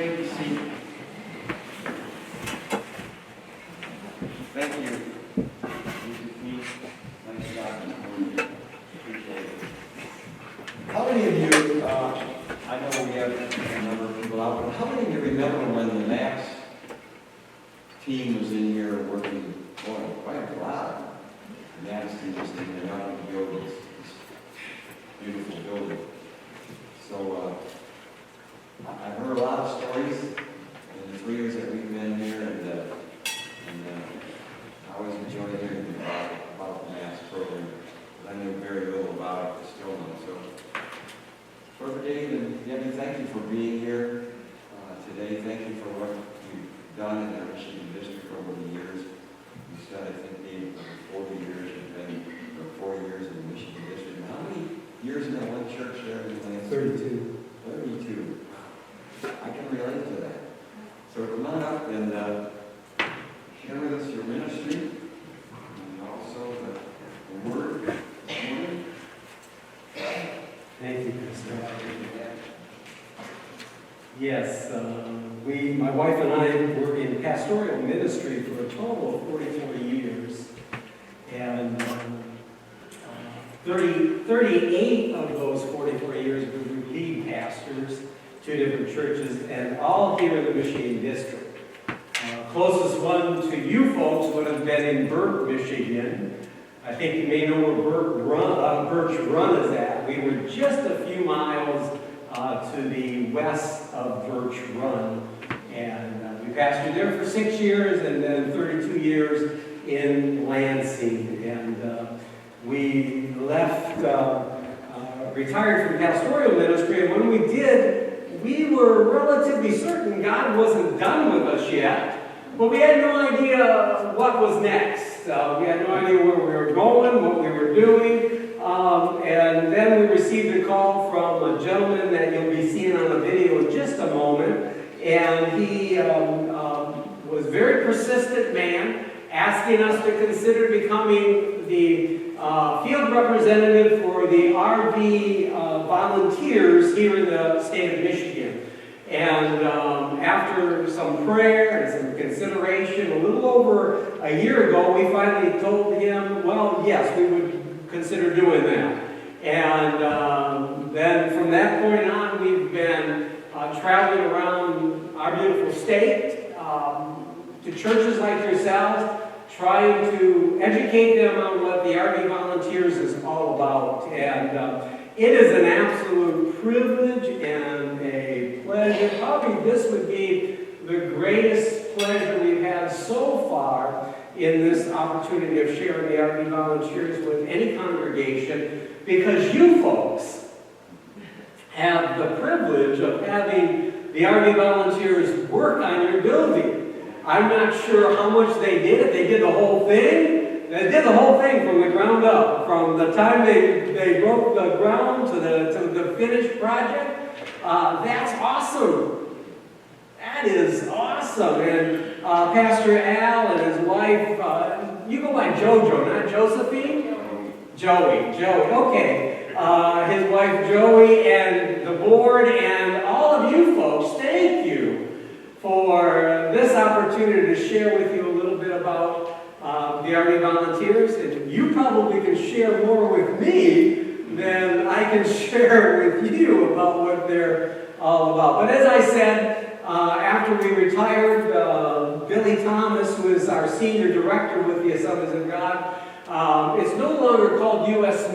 may be seated. Thank you. Nice job. Appreciate it. How many of you, I know we have a number of people out, but how many of you remember when the Max team was in here working, boy, quite a lot. The Max team was in there helping to build this beautiful building. So, I've heard a lot of stories in the 3 years that we've been here, and I always enjoy hearing about the Mass program. I knew very little about it, but still know. So, Brother Dave and Debbie, thank you for being here today. Thank you for what you've done in our Michigan district over the years. You said, I think, Dave, over 40 years you've been, or 4 years in the Michigan district. How many years in that one church there in Lansing? 32. 32. I can relate to that. So come on up and share with us your ministry and also the word this morning. Thank you, Pastor. Yes, my wife and I were in pastoral ministry for a total of 44 years. And 38 of those 44 years we were lead pastors, 2 different churches, and all here in the Michigan district. Closest one to you folks would have been in Burke, Michigan. I think you may know where Birch Run is at. We were just a few miles to the west of Birch Run. And we pastored there for 6 years and then 32 years in Lansing. And we left, retired from pastoral ministry, and when we did, we were relatively certain God wasn't done with us yet, but we had no idea what was next. We had no idea where we were going, what we were doing, and then we received a call from a gentleman that you'll be seeing on the video in just a moment, and he was a very persistent man, asking us to consider becoming the field representative for the RV volunteers here in the state of Michigan. And after some prayer and some consideration, a little over a year ago, we finally told him, well, yes, we would consider doing that. And then from that point on, we've been traveling around our beautiful state to churches like yourselves, trying to educate them on what the RV Volunteers is all about. And it is an absolute privilege and a pleasure. Probably this would be the greatest pleasure we've had so far in this opportunity of sharing the RV Volunteers with any congregation, because you folks have the privilege of having the RV Volunteers work on your building. I'm not sure how much they did. If they did the whole thing, they did the whole thing from the ground up. From the time they broke the ground to the finished project. That's awesome. That is awesome. And Pastor Al and his wife, you go by Jojo, not Josephine? Joey. Okay. His wife Joey and the board and all of you folks, thank you for this opportunity to share with you a little bit about the RV Volunteers. And you probably can share more with me than I can share with you about what they're all about. But as I said, after we retired, Billy Thomas, who is our senior director with the Assemblies of God, it's no longer called U.S.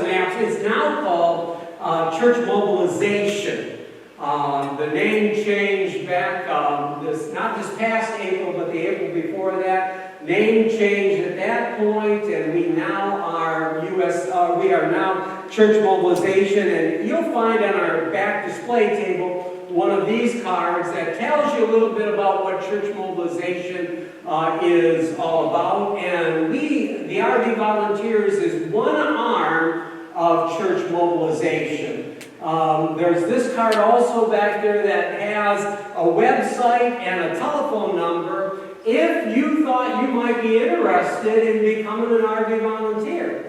Maps. It's now called Church Mobilization. The name changed back, not this past April, but the April before that. Name changed at that point, and we now are we are now Church Mobilization, and you'll find on our back display table one of these cards that tells you a little bit about what Church Mobilization is all about. And the RV Volunteers, is one arm of Church Mobilization. There's this card also back there that has a website and a telephone number if you thought you might be interested in becoming an RV volunteer.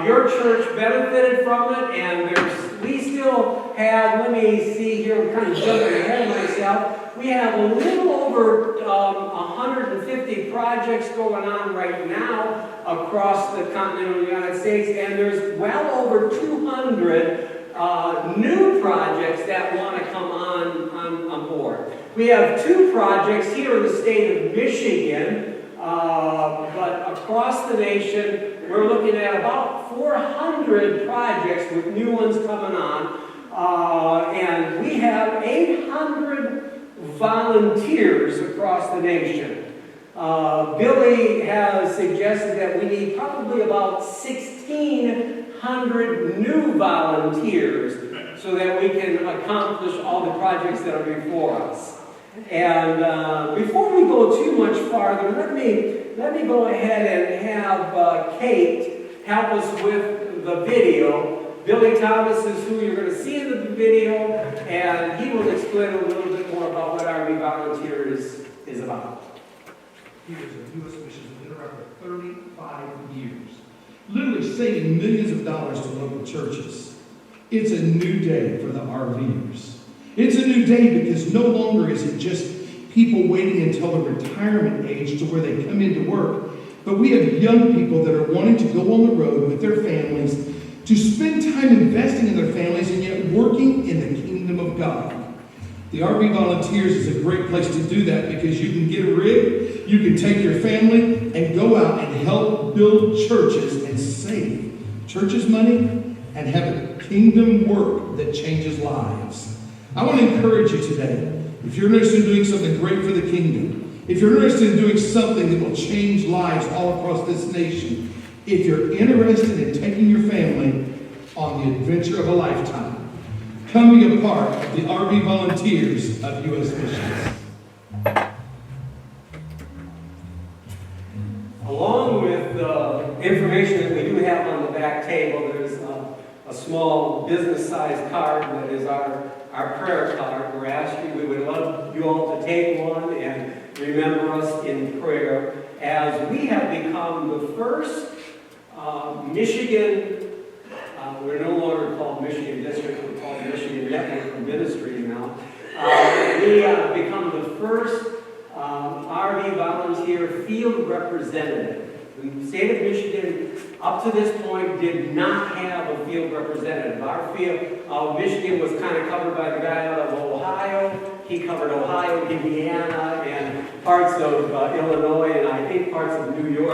Your church benefited from it, and we still have, let me see here, I'm kind of jumping ahead of myself, we have a little over 150 projects going on right now across the continental United States, and there's well over 200 new projects that want to come on board. We have 2 projects here in the state of Michigan, but across the nation, we're looking at about 400 projects with new ones coming on. And we have 800 volunteers across the nation. Billy has suggested that we need probably about 1,600 new volunteers so that we can accomplish all the projects that are before us. And before we go too much farther, let me go ahead and have Kate help us with the video. Billy Thomas is who you're going to see in the video, and he will explain a little bit more about what Army Volunteer is about. Years of U.S. missions have been around for 35 years, literally saving millions of dollars to local churches. It's a new day for the RVers. It's a new day because no longer is it just people waiting until the retirement age to where they come into work, but we have young people that are wanting to go on the road with their families to spend time investing in their families and yet working in the kingdom of God. The RV Volunteers is a great place to do that because you can get a rig, you can take your family and go out and help build churches and save churches' money and have a kingdom work that changes lives. I want to encourage you today, if you're interested in doing something great for the kingdom, if you're interested in doing something that will change lives all across this nation, if you're interested in taking your family on the adventure of a lifetime, come be a part of the RV Volunteers of U.S. Missions. Along with the information that we do have on the back table, there's a small business-sized card that is our prayer card. We would love you all to take one and remember us in prayer as we have become the first Michigan, we're no longer called Michigan District, we're called Michigan Network Ministry now. We have become the first RV volunteer field representative. The state of Michigan, up to this point, did not have a field representative. Our field of Michigan was kind of covered by the guy out of Ohio. He covered Ohio, Indiana, and parts of Illinois, and I think parts of New York.